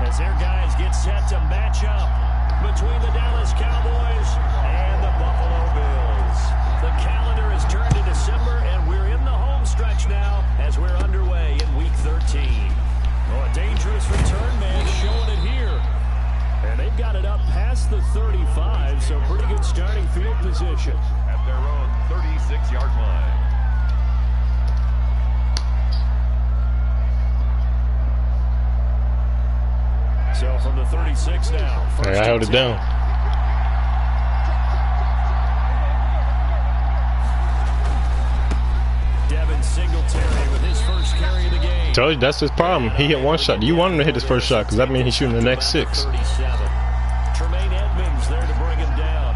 as their guys get set to match up between the Dallas Cowboys and the Buffalo Bills. The calendar has turned to December, and we're in the home stretch now as we're underway in Week 13. Oh, a dangerous return man showing it here. And they've got it up past the 35, so pretty good starting field position. At their own 36-yard line. So from the 36 now. Hey, I held it down. Devin Singletary with his first carry of the game. Told you, that's his problem. He hit one shot. You want him to hit his first shot, because that means he's shooting the next 6. Tremaine Edmonds there to bring him down.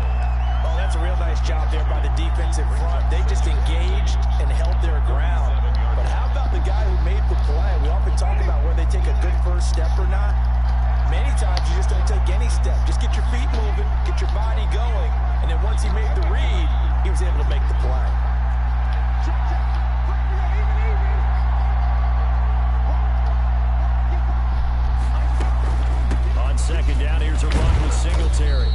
Oh, that's a real nice job there by the defensive front. They just engaged and held their ground. But how about the guy who made the play? We often talk about whether they take a good first step or not. Many times you just don't take any step. Just get your feet moving, get your body going, and then once he made the read, he was able to make the play. On second down, here's a run with Singletary.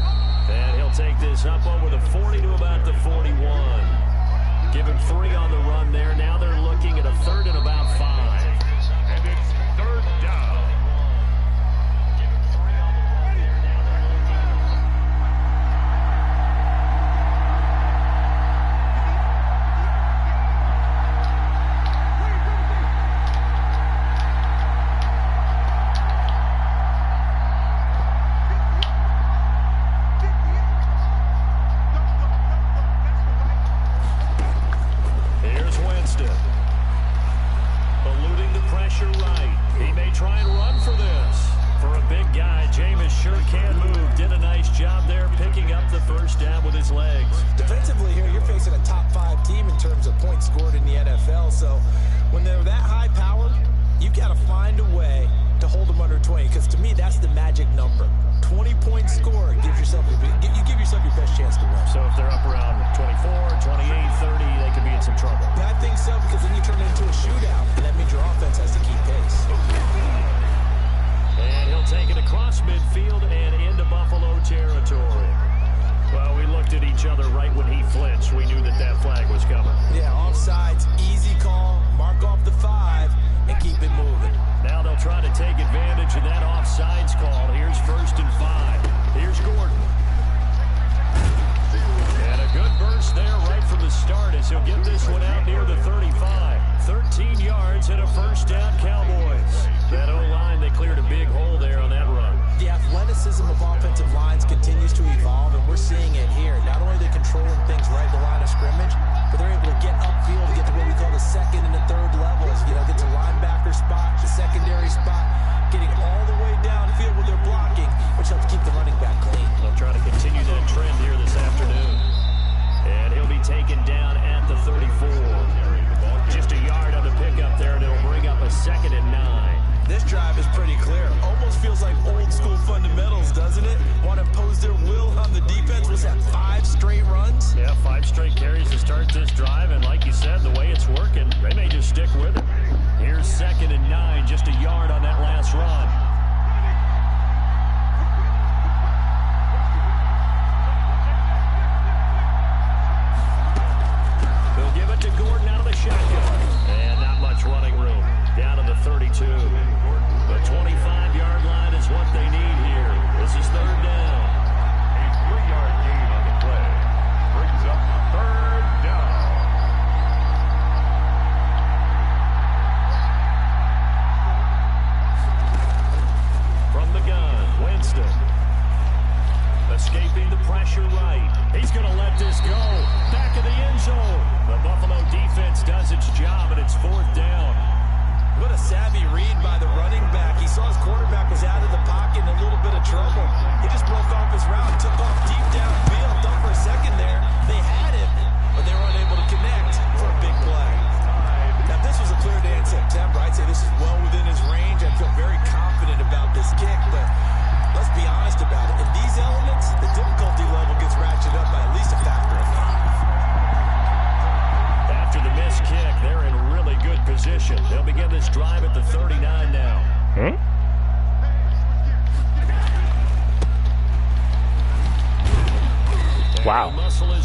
And he'll take this up over the 40 to about the 41. Give him 3 on the run there. Now they're looking at a 3rd and about 5. And it's 3rd down.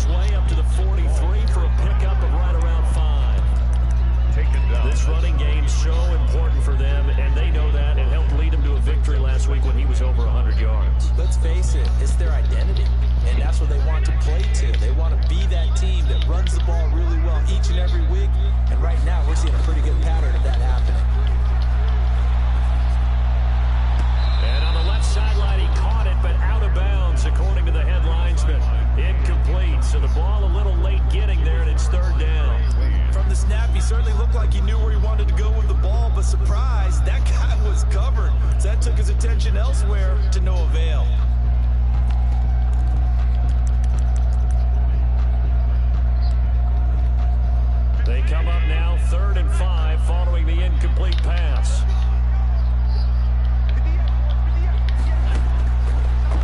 his way up to the 43 for a pickup of right around 5. This running game's so important for them, and they know that. It helped lead them to a victory last week when he was over 100 yards. Let's face it, it's their identity, and that's what they want to play to. They want to be that team that runs the ball really well each and every week, and right now we're seeing a pretty good pattern of that happening. And on the left sideline, he caught it, but out of bounds, according to the head linesman. Incomplete, so the ball a little late getting there, and it's 3rd down. From the snap, he certainly looked like he knew where he wanted to go with the ball, but surprise, that guy was covered. So that took his attention elsewhere to no avail. They come up now 3rd and 5 following the incomplete pass.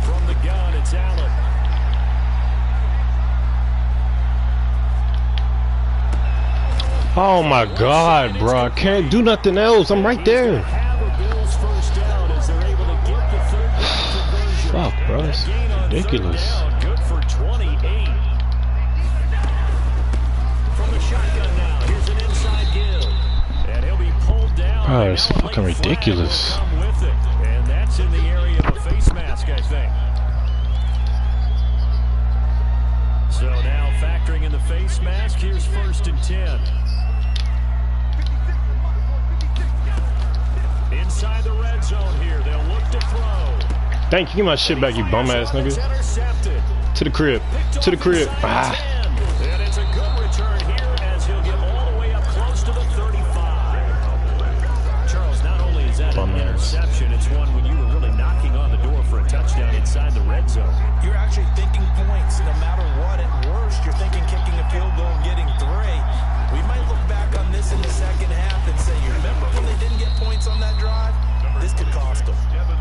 From the gun, it's Allen. Oh my God, bro! I can't do nothing else. I'm right there. Fuck, bro. It's ridiculous. Good for 28. From the shotgun now, here's an inside give, and he'll be pulled down. Bro, it's fucking ridiculous. Come with it, and that's in the area of a face mask, I think. So now factoring in the face mask, here's 1st and 10. Inside the red zone here, they'll look to throw. Thank you. Give my shit back, you bum ass nigga. To the crib. To the crib. Ah. And it's a good return here as he'll get all the way up close to the 35. Charles, not only is that an interception, it's one when you were really knocking on the door for a touchdown inside the red zone. You're actually thinking points no matter what. At worst, you're thinking kicking a field goal and getting 3. We might look back on this in the second half and say, you remember when they didn't get points on that drive? This could cost them.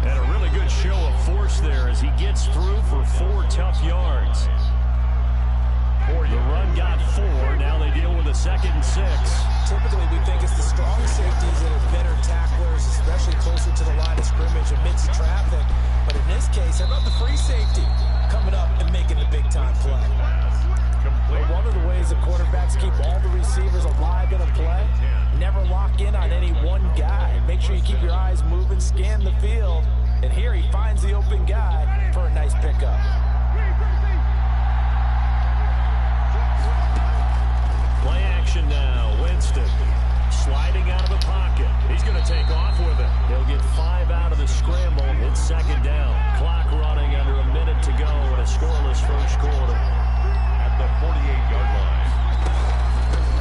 And a really good show of force there as he gets through for 4 tough yards. The run got 4. Now they deal with a 2nd and 6. Typically, we think it's the strong safeties that are better tacklers, especially closer to the line of scrimmage amidst traffic. But in this case, how about the free safety coming up and making the big-time play? Well, one of the ways the quarterbacks keep all the receivers alive in a play, never lock in on any one guy. Make sure you keep your eyes moving, scan the field, and here he finds the open guy for a nice pickup. Play action now. Winston sliding out of the pocket. He's going to take off with it. He'll get 5 out of the scramble. It's 2nd down. Clock running under a minute to go in a scoreless first quarter. At the 48-yard line.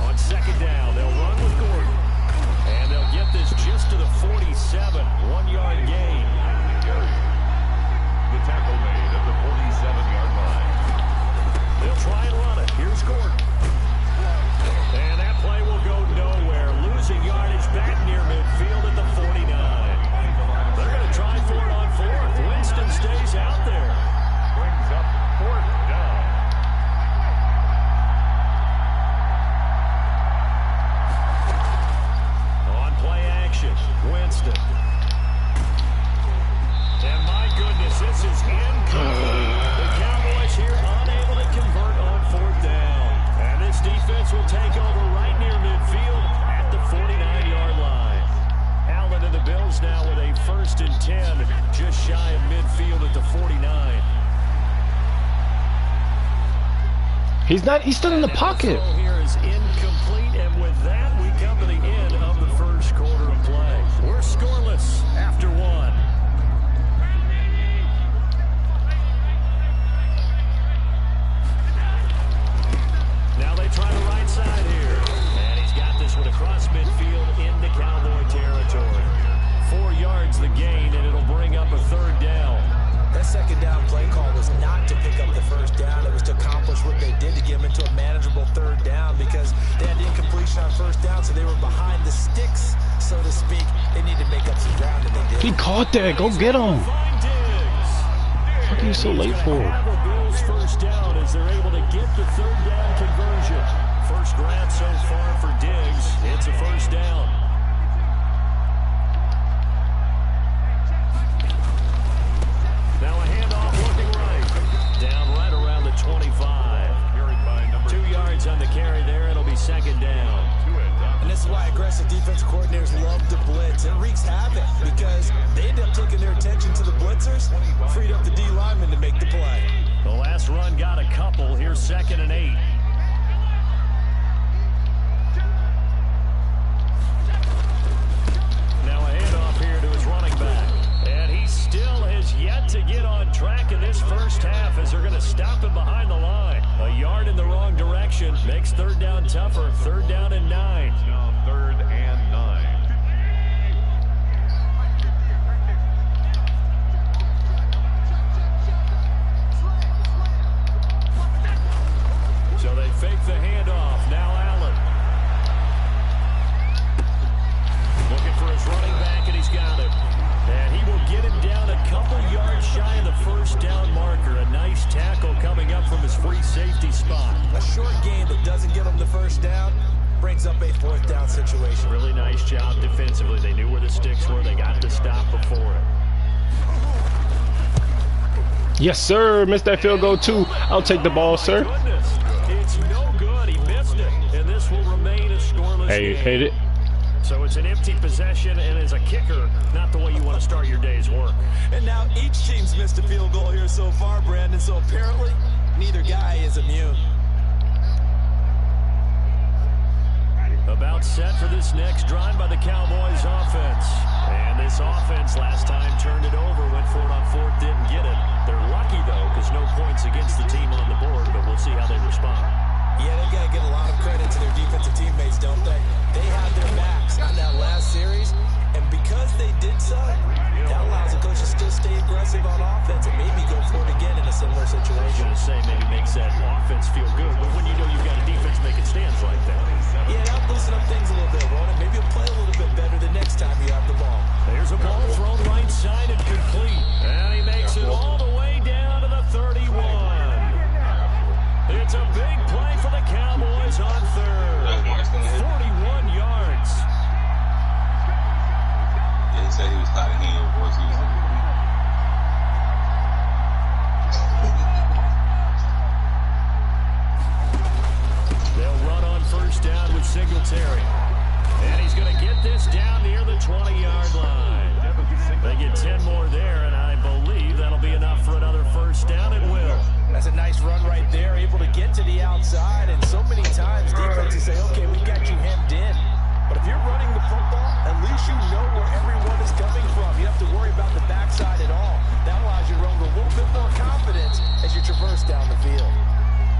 On 2nd down, they'll run with Gordon. And they'll get this just to the 47. 1-yard gain. The tackle made at the 47-yard line. They'll try and run it. Here's Gordon. And that play will go nowhere. Losing yardage back near midfield at the 49. They're going to try for it on 4th. Winston stays out there. Brings up 4th down. On play action, Winston. And my goodness, this is incomplete. The Cowboys here unable to convert on 4th down. And this defense will take over right near midfield at the 49-yard line. Allen and the Bills now with a 1st and 10, just shy of midfield at the 49. He's still in the pocket. Here is incomplete, and with that, we come to the end of the first quarter of play. We're scoreless after 1. Now they try the right side here. And he's got this one across midfield into Cowboy territory. 4 yards the gain, and it'll bring up a 3rd down. That 2nd down play call was not to pick up the 1st down. It was to accomplish what they did to get them into a manageable 3rd down because they had incompletion on 1st down, so they were behind the sticks, so to speak. They needed to make up some ground, and they did. He caught that. Go get him. What are you so late for? The Bills 1st down as they're able to get the 3rd down conversion. First grab so far for Diggs. It's a 1st down. Now a handoff looking right. Down right around the 25. havoc because they end up taking their attention to the blitzers, freed up the D lineman to make the play. The last run got a couple. Here's 2nd and 8. Now a handoff here to his running back. And he still has yet to get on track in this first half as they're going to stop him behind the line. A yard in the wrong direction makes 3rd down tougher. 3rd down and 9. Now 3rd and 9. So they fake the handoff. Now Allen. Looking for his running back, and he's got it. And he will get him down a couple yards shy of the 1st down marker. A nice tackle coming up from his free safety spot. A short gain that doesn't get him the 1st down brings up a 4th down situation. Really nice job defensively. They knew where the sticks were. They got the stop before it. Yes, sir. Missed that field goal, too. I'll take the ball, sir. Goodness. It's no good. He missed it. And this will remain a scoreless Hey, game. hate it. So it's an empty possession, and as a kicker, not the way you want to start your day's work. And now each team's missed a field goal here so far, Brandon, so apparently neither guy is immune. About set for this next drive by the Cowboys offense. And this offense last time turned it over, went for it on 4th, didn't get it. They're lucky, though, because no points against the team on the board, but we'll see how they respond. Yeah, they got to get a lot of credit to their defensive teammates, don't they? They had their backs on that last series, and because they did so, that allows the coach to still stay aggressive on offense and maybe go for it again in a similar I was situation. going to say maybe makes that offense feel good, but when you know you've got a defense making stands like that. Yeah, that'll loosen up things a little bit, won't it? Maybe you'll play a little bit better the next time you have the ball. There's a ball thrown right side and complete. And he makes it all the way down to the 31. It's a big play for the Cowboys on 3rd. 41 yards. Yeah, he said he was tired of hearing your voice. They'll run on 1st down with Singletary. And he's going to get this down near the 20-yard line. They get 10 more there, and I believe that'll be enough for another 1st down at will. That's a nice run right there, able to get to the outside, and so many times defenses say, okay, we got you hemmed in. But if you're running the football, at least you know where everyone is coming from. You don't have to worry about the backside at all. That allows you to run with a little bit more confidence as you traverse down the field.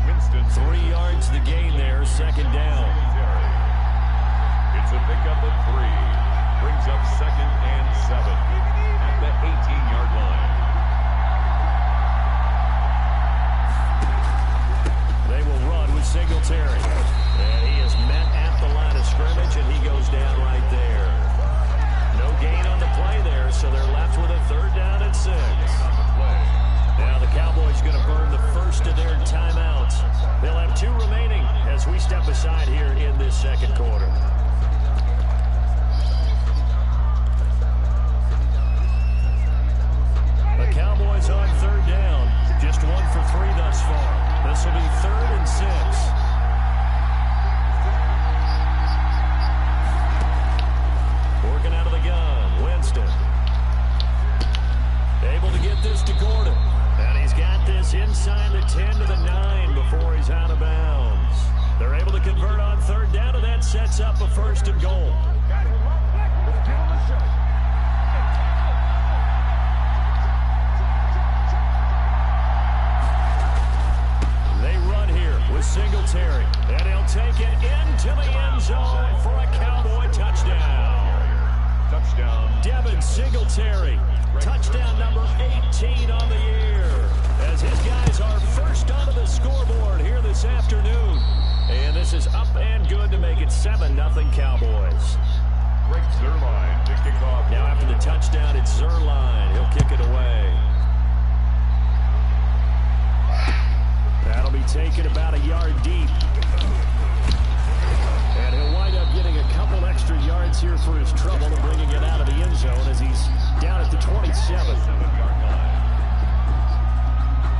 Winston, 3 yards to gain there, 2nd down. It's a pickup of 3. Brings up 2nd and 7 at the 18-yard line. They will run with Singletary. And he is met at the line of scrimmage, and he goes down right there. No gain on the play there, so they're left with a 3rd down and 6. Now the Cowboys going to burn the first of their timeouts. They'll have 2 remaining as we step aside here in this 2nd quarter. The Cowboys on 3rd down. Just 1 for 3 thus far. This will be 3rd and 6. Working out of the gun, Winston. Able to get this to Gordon. And he's got this inside the 10 to the 9 before he's out of bounds. They're able to convert on 3rd down, and that sets up a 1st and goal. With Singletary, and he'll take it into the end zone for a Cowboy touchdown. Touchdown. Devin Singletary, touchdown number 18 on the year, as his guys are first onto the scoreboard here this afternoon. And this is up and good to make it 7-0 Cowboys. Greg Zuerlein to kick off. Now after the touchdown, it's Zuerlein. He'll kick it away. That'll be taken about a yard deep. And he'll wind up getting a couple extra yards here for his trouble and bringing it out of the end zone as he's down at the 27.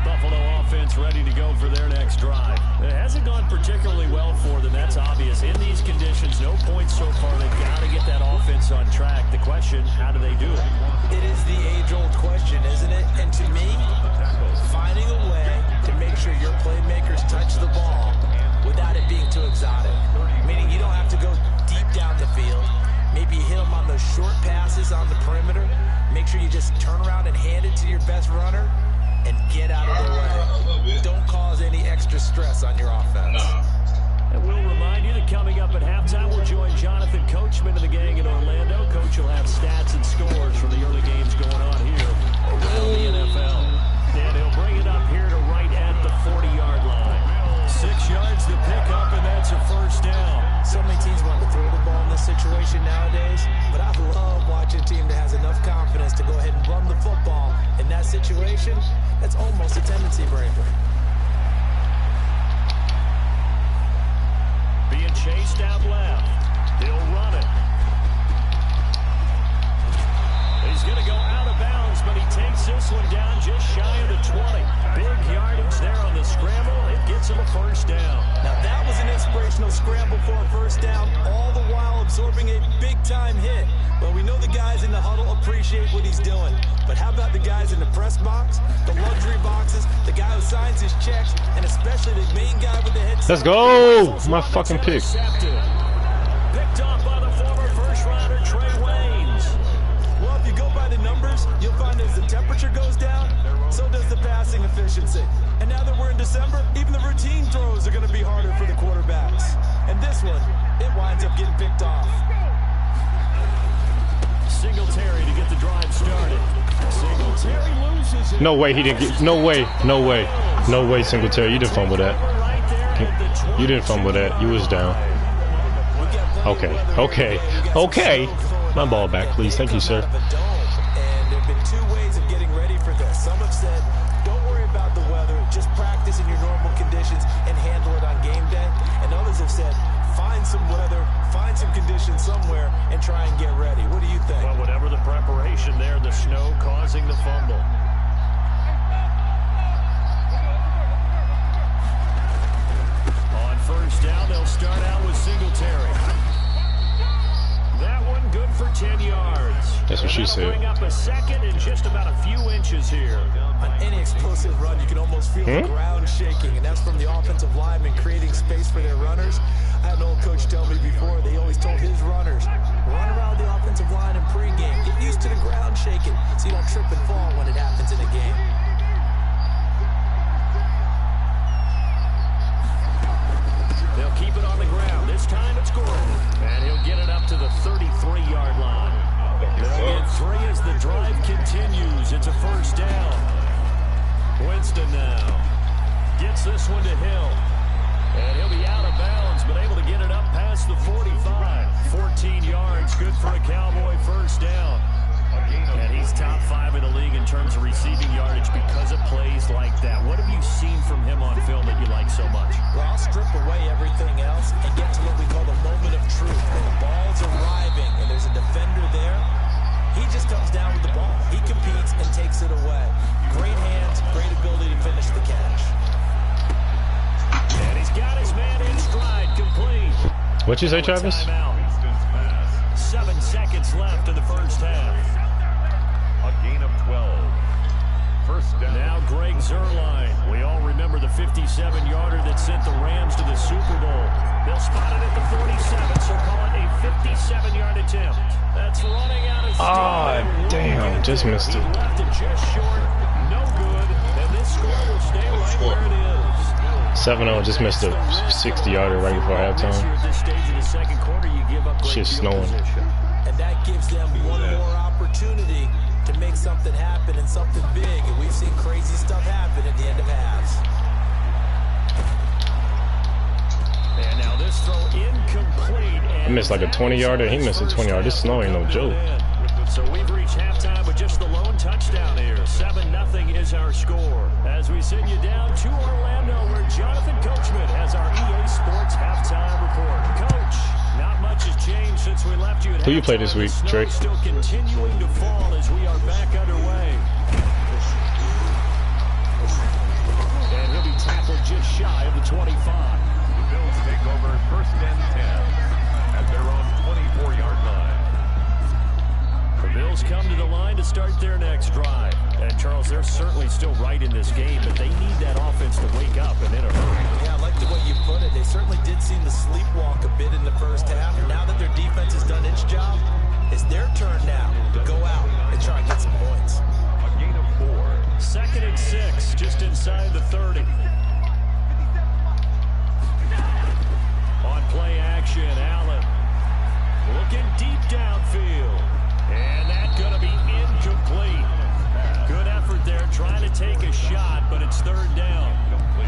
Buffalo offense ready to go for their next drive. It hasn't gone particularly well for them, that's obvious. In these conditions, no points so far. They've got to get that offense on on track. The question, how do they do it? It is the age-old question, isn't it? And to me, finding a way to make sure your playmakers touch the ball without it being too exotic. Meaning you don't have to go deep down the field. Maybe you hit them on those short passes on the perimeter. Make sure you just turn around and hand it to your best runner and get out of the way. Don't cause any extra stress on your offense. And we'll remind you that coming up at halftime, we'll join Jonathan Coachman and the gang in Orlando. Coach will have stats and scores from the early games going on here around the NFL. And he'll bring it up here to right at the 40-yard line. 6 yards to pick up, and that's a first down. So many teams want to throw the ball in this situation nowadays, but I love watching a team that has enough confidence to go ahead and run the football. In that situation, that's almost a tendency breaker. Being chased out left. He'll run it. He's going to go out of bounds, but he takes this one down just shy of the 20. Big yardage there on the scramble. It gets him a first down. Now that was an inspirational scramble for a first down, all the while absorbing a big-time hit. Well, we know the guys in the huddle appreciate what he's doing. But how about the guys in the press box, the luxury boxes, the guy who signs his checks, and especially the main guy with the headset? Let's go! My fucking pick. Picked off by the former first-rounder Trey Waynes. Well, if you go by the numbers, you'll find as the temperature goes down, so does the passing efficiency. And now that we're in December, even the routine throws are going to be harder for the quarterbacks. And this one, it winds up getting picked off. Singletary to get the drive started. Singletary loses it. No way he didn't get. No way. No way. No way, Singletary. You didn't fumble that. You didn't fumble that. You was down. Okay. Okay. Okay. My ball back, please. Thank you, sir. And there have been 2 ways of getting ready for this. Some have said, don't worry about the weather. Just practice in your normal conditions and handle it on game day. And others have said, find some weather, find some conditions somewhere, and try and get ready. What do you think? Well, whatever the preparation there, the snow causing the fumble. On first down, they'll start out with Singletary. That one good for 10 yards. That's what she said. Bring up a second in just about a few inches here. On any explosive run, you can almost feel the ground shaking, and that's from the offensive linemen creating space for their runners. I had an old coach tell me before, they always told his runners, run around the offensive line in pregame. Get used to the ground shaking so you don't trip and fall when it happens in a game. They'll keep it on the ground. This time it's Gordon. And he'll get it up to the 33-yard line. They'll get 3 as the drive continues. It's a first down. Winston now gets this one to Hill. And he'll be out of bounds, but able to get it up past the 45. 14 yards, good for a Cowboy first down. And he's top 5 in the league in terms of receiving yardage because of plays like that. What have you seen from him on film that you like so much? Well, I'll strip away everything else and get to what we call the moment of truth. When the ball's arriving and there's a defender there, he just comes down with the ball. He competes and takes it away. Great hands, great ability to finish the catch. And he's got his man in stride, complete. What'd you say, Travis? 7 seconds left in the first half. A gain of 12. First down. Now Greg Zuerlein. We all remember the 57-yarder that sent the Rams to the Super Bowl. They'll spot it at the 47, so call it a 57-yard attempt. That's running out of steam. Oh, damn. Just missed it. He left it just short. No good. And this score will stay right where it is. 7-0. Just missed a 60-yarder right before halftime. At this stage of the second quarter, you give up great Shit's field snowing. position. And that gives them one more opportunity to make something happen and something big. And we've seen crazy stuff happen at the end of halves. And now this throw incomplete. I missed like a 20-yarder. He missed a 20-yarder. This snow ain't no joke. So we've reached halftime with just the lone touchdown here. 7-0 is our score. As we send you down to Orlando, where Jonathan Coachman has our EA Sports halftime report. Coach, not much has changed since we left you at Who you play this week, Drake? Still continuing to fall as we are back underway. And he'll be tackled just shy of the 25. The Bills take over first and 10 at their own 24-yard line. Bills come to the line to start their next drive. And, Charles, they're certainly still right in this game, but they need that offense to wake up and in a hurry. Yeah, I like the way you put it. They certainly did seem to sleepwalk a bit in the first half. And now that their defense has done its job, it's their turn now to go out and try and get some points. A gain of 4. 2nd and 6, just inside the 30. On play action, Allen looking deep downfield. And that's going to be incomplete. Good effort there, trying to take a shot, but it's 3rd down.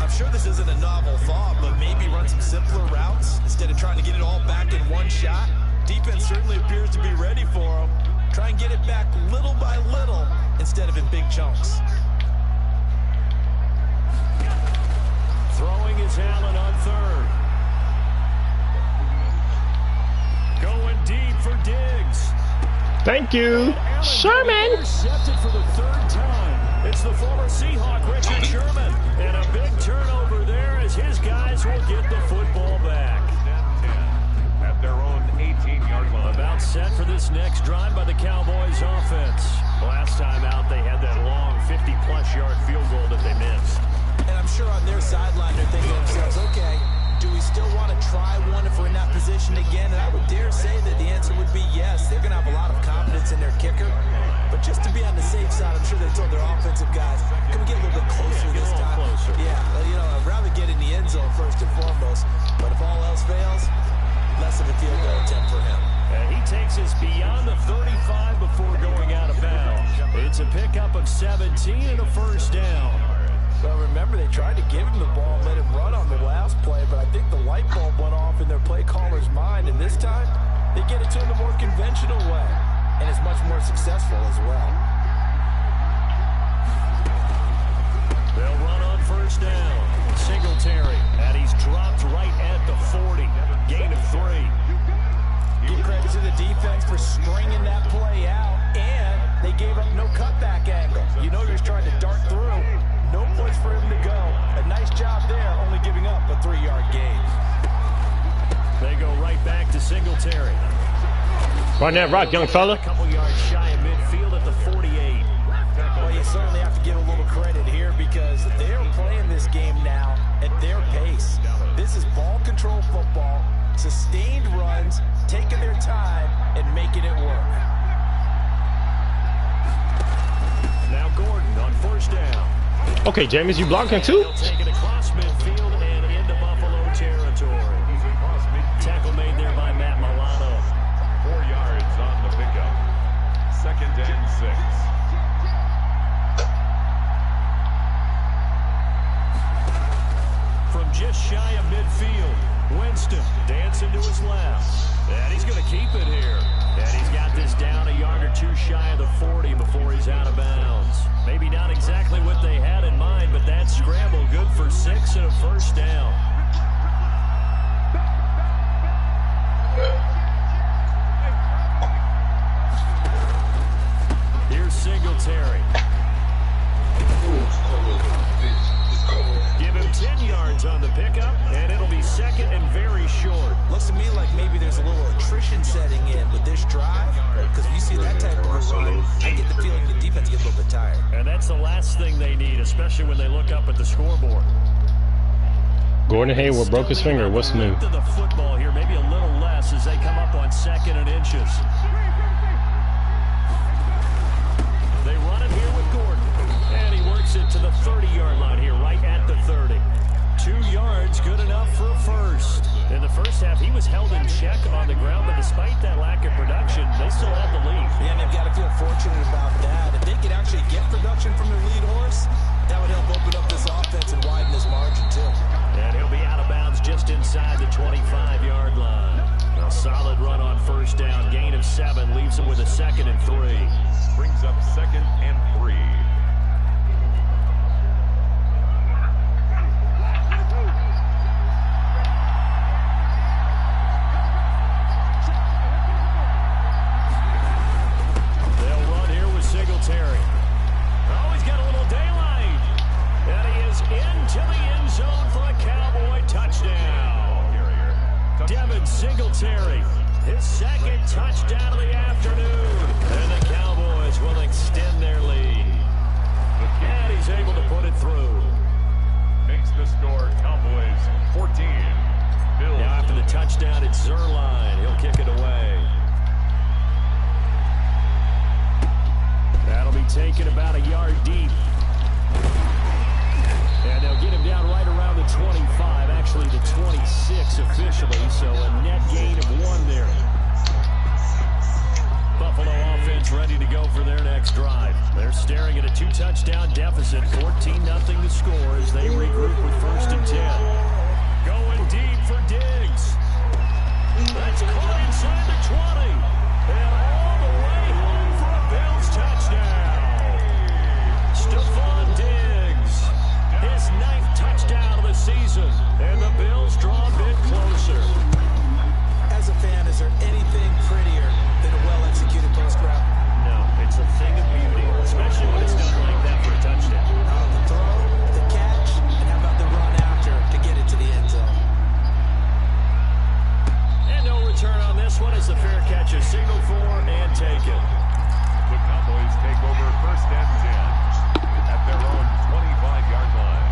I'm sure this isn't a novel thought, but maybe run some simpler routes instead of trying to get it all back in one shot. Defense certainly appears to be ready for them. Try and get it back little by little instead of in big chunks. Throwing is Allen on 3rd. Going deep for Diggs. Thank you, Sherman. Intercepted for the 3rd time. It's the former Seahawk, Richard Sherman. And a big turnover there as his guys will get the football back. At their own 18-yard line. About set for this next drive by the Cowboys offense. Last time out, they had that long 50-plus yard field goal that they missed. And I'm sure on their sideline they're thinking to themselves, okay, do we still want to try one if we're in that position again? And I would dare say that the answer would be yes. They're going to have a lot of confidence in their kicker. But just to be on the safe side, I'm sure they told their offensive guys, can we get a little bit closer this time? Yeah, you know, I'd rather get in the end zone first and foremost. But if all else fails, less of a field goal attempt for him. And he takes us beyond the 35 before going out of bounds. It's a pickup of 17 and a 1st down. Well, remember, they tried to give him the ball and let him run on the last play, but I think the light bulb went off in their play caller's mind, and this time, they get it to him the more conventional way, and it's much more successful as well. They'll run on 1st down. Singletary, and he's dropped right at the 40. Gain of 3. Give credit to the defense for stringing that play out, and they gave up no cutback angle. You know, he was trying to dart through. No place for him to go. A nice job there, only giving up a 3-yard gain. They go right back to Singletary. Run that rock, young fella. A couple yards shy of midfield at the 48. Well, you certainly have to give a little credit here because they're playing this game now at their pace. This is ball control football, sustained runs, taking their time, and making it work. Now Gordon on 1st down. Okay, James, you blocking too? He'll take it across midfield and into Buffalo territory. Tackle made there by Matt Milano. 4 yards on the pickup. 2nd and 6. From just shy of midfield, Winston dancing to his left. And he's going to keep it here. And he's got this down a yard or 2 shy of the 40 before he's out of bounds. Maybe not exactly what they had in mind, but that scramble good for 6 and a 1st down. Here's Singletary. Give him 10 yards on the pickup, and it'll be 2nd and very short. Looks to me like maybe there's a little attrition setting in with this drive, because if you see that type of a run, I get the feeling the defense gets a little bit tired. And that's the last thing they need, especially when they look up at the scoreboard. Gordon Hayward broke his finger. What's new? To the football here, maybe a little less as they come up on 2nd and inches. They run it here with Gordon, and he works it to the 30-yard line here, right at the 30. 2 yards, good enough for a 1st. In the first half, he was held in check on the ground, but despite that lack of production, they still have the lead. Yeah, and they've got to feel fortunate about that. If they could actually get production from their lead horse, that would help open up this offense and widen this margin, too. And he'll be out of bounds just inside the 25-yard line. A solid run on 1st down, gain of 7, leaves him with a 2nd and 3. Brings up 2nd and 3. Singletary. Oh, he's got a little daylight. And he is into the end zone for a Cowboy touchdown. Devin Singletary, his 2nd touchdown of the afternoon. And the Cowboys taken about a yard deep. And they'll get him down right around the 25, actually the 26 officially, so a net gain of 1 there. Buffalo offense ready to go for their next drive. They're staring at a 2-touchdown deficit, 14-0 to score as they regroup with 1st and 10. Going deep for Diggs. That's caught inside the 20. And all the way home for a Bills touchdown. Stephon Diggs, his 9th touchdown of the season. And the Bills draw a bit closer. As a fan, is there anything prettier than a well-executed post route? No, it's a thing of beauty, especially when it's done like that for a touchdown. The throw, the catch, and how about the run after to get it to the end zone? And no return on this one as the fair catch is signaled for and taken. The Cowboys take over 1st and 10 at their own 25-yard line.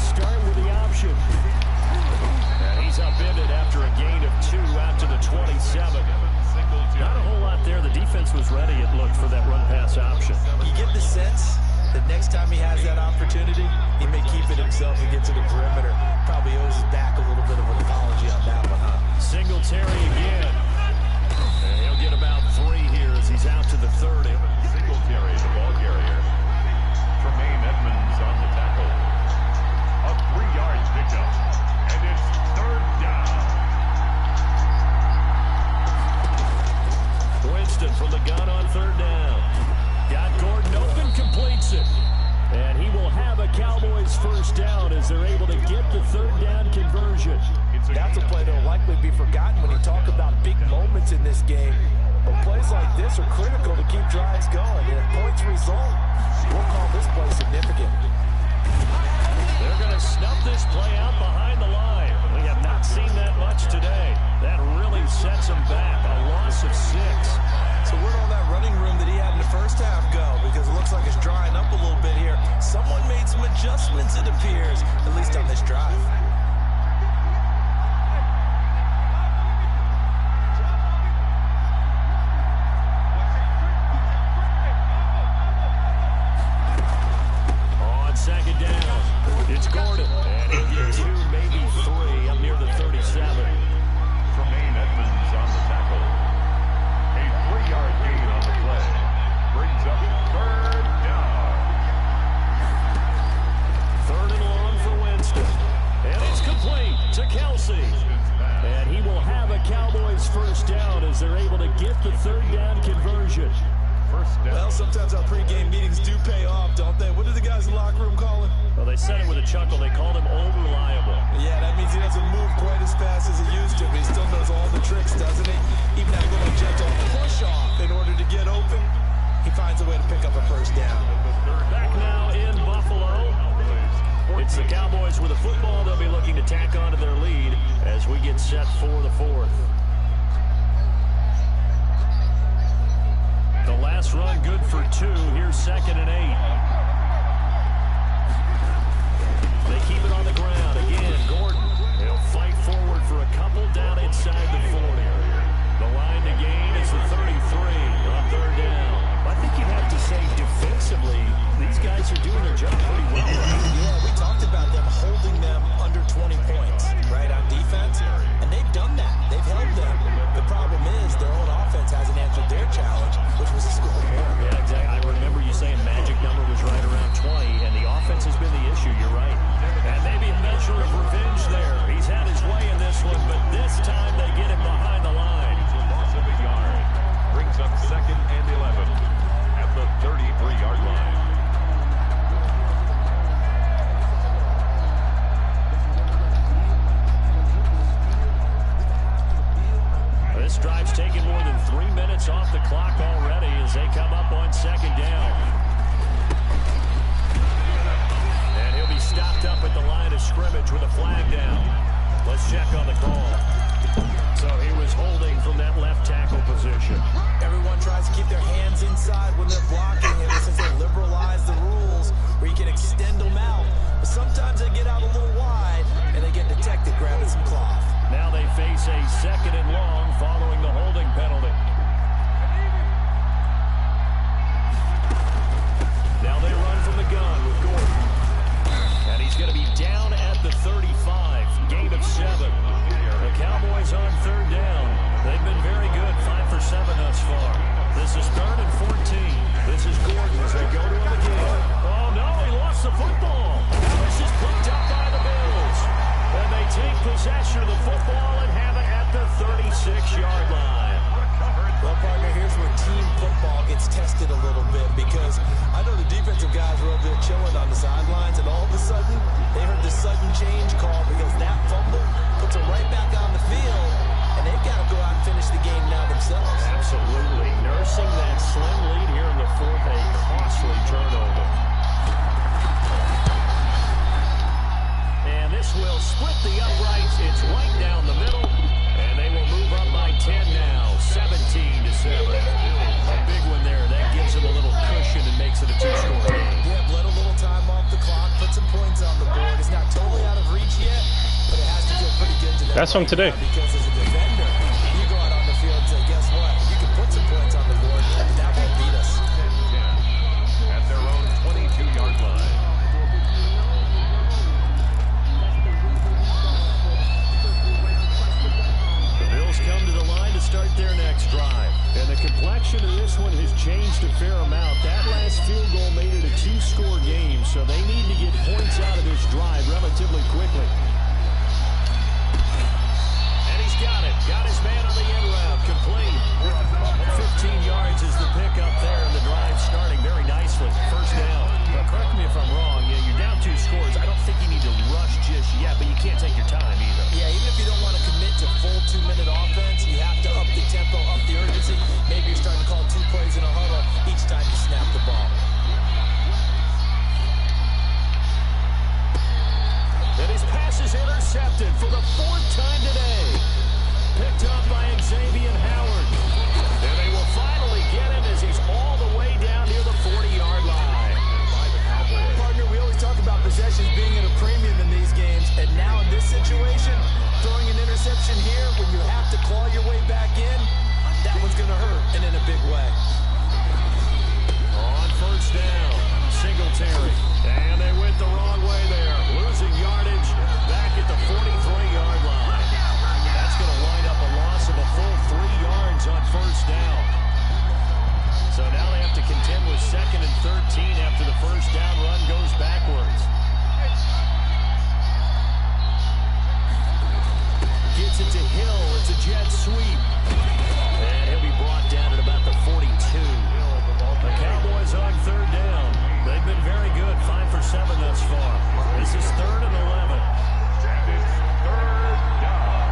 Start with the option. And he's upended after a gain of 2 out to the 27. Not a whole lot there. The defense was ready, it looked, for that run-pass option. You get the sense that next time he has that opportunity, he may keep it himself and get to the perimeter. Probably owes his back a little bit of an apology on that one, huh? Singletary again. And he'll get about 3 here as he's out to the 30. Singletary, the ball carrier. Tremaine Edmonds on the tackle. A 3-yard pickup, and it's 3rd down. Winston from the gun on 3rd down. Got Gordon open, completes it. And he will have a Cowboys 1st down as they're able to get the 3rd down conversion. That's a play that will likely be forgotten when you talk about big moments in this game. But plays like this are critical to keep drives going. And if points result, we'll call this play significant. They're going to snuff this play out behind the line. We have not seen that much today. That really sets him back. A loss of 6. So where'd all that running room that he had in the first half go? Because it looks like it's drying up a little bit here. Someone made some adjustments, it appears, at least on this drive. On 2nd down, it's Gordon. And he'll get 2, maybe 3 up near the 37. Tremaine Edmonds on the tackle. A 3-yard gain on the play. Brings up 3rd down. 3rd and long for Winston. And it's complete to Kelsey. And he will have a Cowboys 1st down as they're able to get the 3rd down conversion. 1st down. Well, sometimes our pregame meetings do pay off, don't they? What do the guys in the locker room call him? Well, they said it with a chuckle. They called him over-reliable. Yeah, that means he doesn't move quite as fast as he used to, but he still knows all the tricks, doesn't he? Even had to go a gentle push-off in order to get open. He finds a way to pick up a 1st down. Back now in Buffalo. It's the Cowboys with the football. They'll be looking to tack on to their lead as we get set for the 4th. The last run good for 2. Here's 2nd and 8. They keep it on the ground. Again, Gordon. He'll fight forward for a couple down inside the 40. The line to gain is the 33 on 3rd down. I think you have to say defensively, these guys are doing their job pretty well. Yeah, we talked about them holding them under 20 points, right, on defense. And they've done that. They've held them. The problem is their own offense hasn't answered their challenge, which was to score more. Yeah, exactly. I remember you saying magic number was right around 20, and the offense has been the issue. You're right. And maybe a measure of revenge there. He's had his way in this one, but this time they get him behind the line. Loss of a yard. Brings up 2nd and 11 at the 33-yard line. This drive's taken more than 3 minutes off the clock already as they come up on 2nd down. And he'll be stopped up at the line of scrimmage with a flag down. Let's check on the call. So he was holding from that left tackle position. Everyone tries to keep their hands inside when they're blocking it since they liberalize the rules where you can extend them out. But sometimes they get out a little wide and they get detected grabbing some claws. possession of the football and have it at the 36-yard line. Well, partner, here's where team football gets tested a little bit, because I know the defensive guys were over there chilling on the sidelines, and all of a sudden, they heard the sudden change call because that fumble puts them right back on the field, and they've got to go out and finish the game now themselves. Absolutely. Nursing that slim lead here in the fourth, a costly turnover. And this will split the uprights. It's right down the middle, and they will move up by 10 now, 17-7. A big one there. That gives them a little cushion and makes it a two-score game. Yeah, let a little time off the clock, put some points on the board. It's not totally out of reach yet, but it has to feel pretty good to them. That's from today. Because as a defender, you go out on the field and say, guess what? You can put some points on the board, and that won't beat us. At their own 22-yard line. The Bills come to the line to start their next drive. And the complexion of this one has changed a fair amount. That last field goal made it a two-score game, so they need to get points out of this drive relatively quickly. And he's got it. Got his man on the end route. Complete. 15 yards is the pickup there, and the drive starting very nicely. First down. Now, correct me if I'm wrong. Yeah, you're down 2 scores. I don't think you need to rush just yet, but you can't take your time either. Yeah, even if you don't want to commit to full 2-minute offense, you have to up the tempo, up the urgency. Maybe you're starting to call 2 plays in a huddle each time you snap the ball. And his pass is intercepted for the 4th time today. Picked up by Xavier Howard. And they will finally get him as he's all the way down near the 40-yard line. Partner, we always talk about possessions being at a premium in these games, and now in this situation, throwing an interception here when you have to claw your way back in, that one's going to hurt, and in a big way. On first down, Singletary. And they went the wrong way there. Losing yardage back at the 43-yard line. That's going to wind up a loss of a full 3 yards on first down. So now they have to contend with 2nd and 13 after the first down run goes backwards. Gets it to Hill. It's a jet sweep. And he'll be brought down at about the 42. The Cowboys on 3rd down. They've been very good. 5 for 7 thus far. This is 3rd and 11. And it's 3rd down.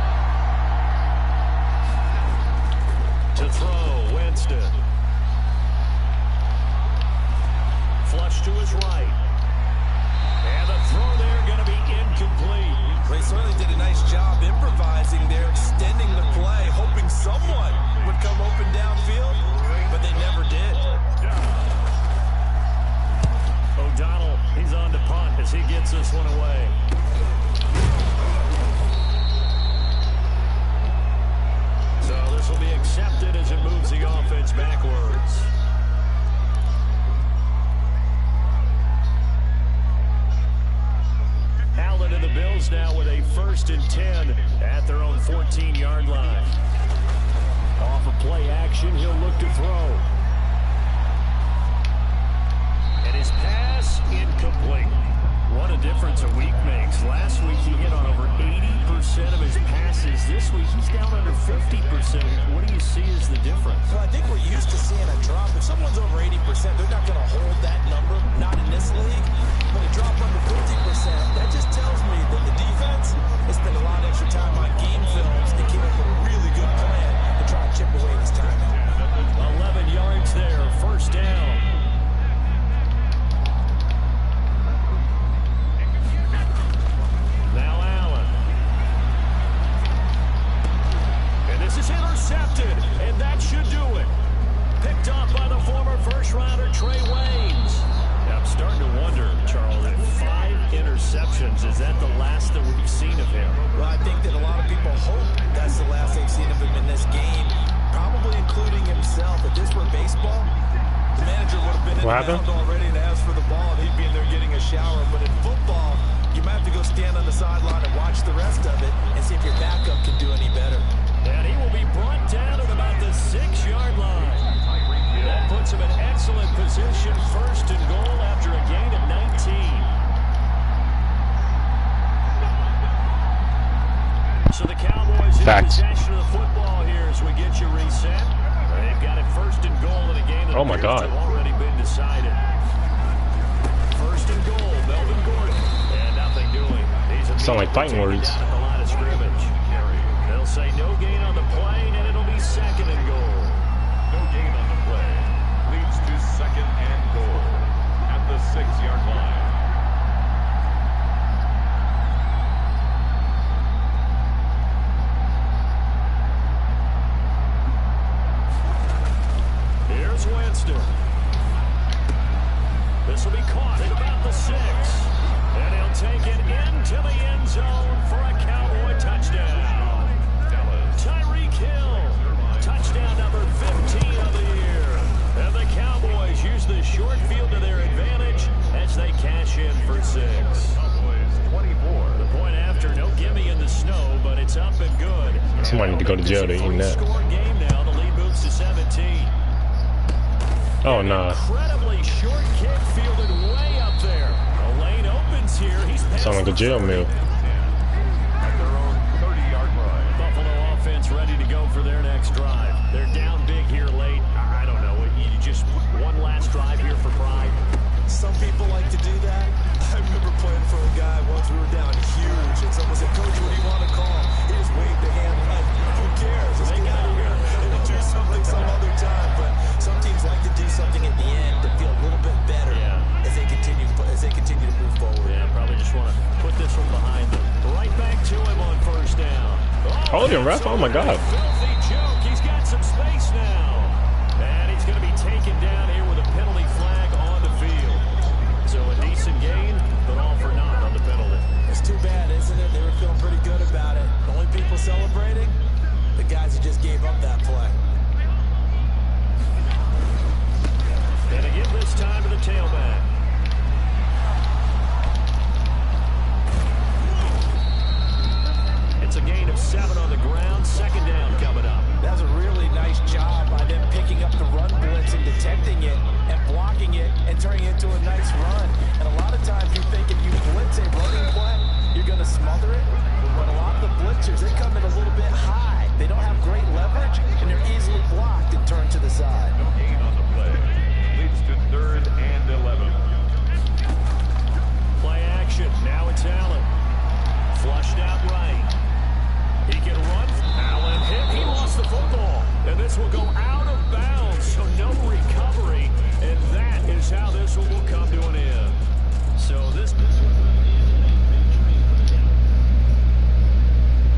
To throw, Winston. Flush to his right. And the throw there going to be incomplete. They certainly did a nice job improvising there, extending the play, hoping someone would come open downfield, but they never did. O'Donnell, he's on to punt as he gets this one away. So this will be accepted as it moves the offense backwards. Allen and the Bills now with a 1st and 10 at their own 14-yard line. Off of play action, he'll look to throw. And his pass incomplete. What a difference a week makes. Last week he hit on over 80% of his passes. This week he's down under 50%. What do you see as the difference? Well, I think we're used to seeing a drop. If someone's over 80%, they're not going to hold that number, not in this league. But a drop under 50%, that just tells me that the defense has spent a lot of extra time on game films and came up with a really good plan to try to chip away this time. 11 yards there, 1st down. Now Allen. And this is intercepted, and that should do it. Picked up by the former first-rounder Trey Waynes. I'm starting to wonder, Charles, if 5 interceptions, is that the last that we've seen of him? Well, I think that a lot of people hope that's the last they've seen of him in this game, probably including himself. If this were baseball, the manager would have been in the mound already and asked for the ball, and he'd be in there getting a shower. But in football, you might have to go stand on the sideline and watch the rest of it and see if your backup can do any better. And he will be brought down at about the 6-yard line. That puts him in excellent position, 1st and goal after a gain of 19. So the Cowboys in Facts. possession of the football here as we get you reset. They've got it first and goal in a game that Oh, my appears to God. have already been decided. First and goal, Melvin Gordon. And nothing doing. He's Sound like fighting immediately words. taken down at the line of scrimmage. They'll say no gain on the play, and it'll be second and goal. No gain on the play. Leads to second and goal at the 6-yard line. Here's Winston. This will be caught at about the 6. And he'll take it into the end zone for a Cowboy touchdown. Tyreek Hill, touchdown number 15 of the year. And the Cowboys use the short field to their advantage as they cash in for 6. Cowboys 24. The point after, no gimme in the snow, but it's up and good. Somebody need to go to jail. They eating that. Score game now. The lead moves to 17. Oh nah. Incredibly short kick fielded way up there. The lane opens here. He's Sound like a jail meal. At their own 30-yard line. Buffalo offense ready to go for their next drive. They're down big here late. I don't know. You just one last drive here for pride. Some people like to do that. I remember playing for a guy once we were down huge, and someone said, "Coach, what do you want to call?" He just waved a hand like, "Who cares? Let's get out of here and do something some other time." But some teams like to do something at the end to feel a little bit better as they continue to move forward. Yeah, probably just want to put this one behind them. Right back to him on first down. Hold him, ref. Oh my God. Filthy joke. He's got some space now. And he's going to be taken down here with a penalty flag on the field. So a decent gain, but all for naught on the penalty. It's too bad, isn't it? They were feeling pretty good about it. The only people celebrating, the guys who just gave up that play. And to give this time to the tailback. It's a gain of 7 on the ground. Second down coming up. That was a really nice job by them picking up the run blitz and detecting it and blocking it and turning it into a nice run. And a lot of times you think if you blitz a running play, you're going to smother it. But a lot of the blitzers, they come in a little bit high. They don't have great leverage, and they're easily blocked and turned to the side. No gain on the play. Leads to 3rd and 11. Play action. Now it's Allen. Flushed out right.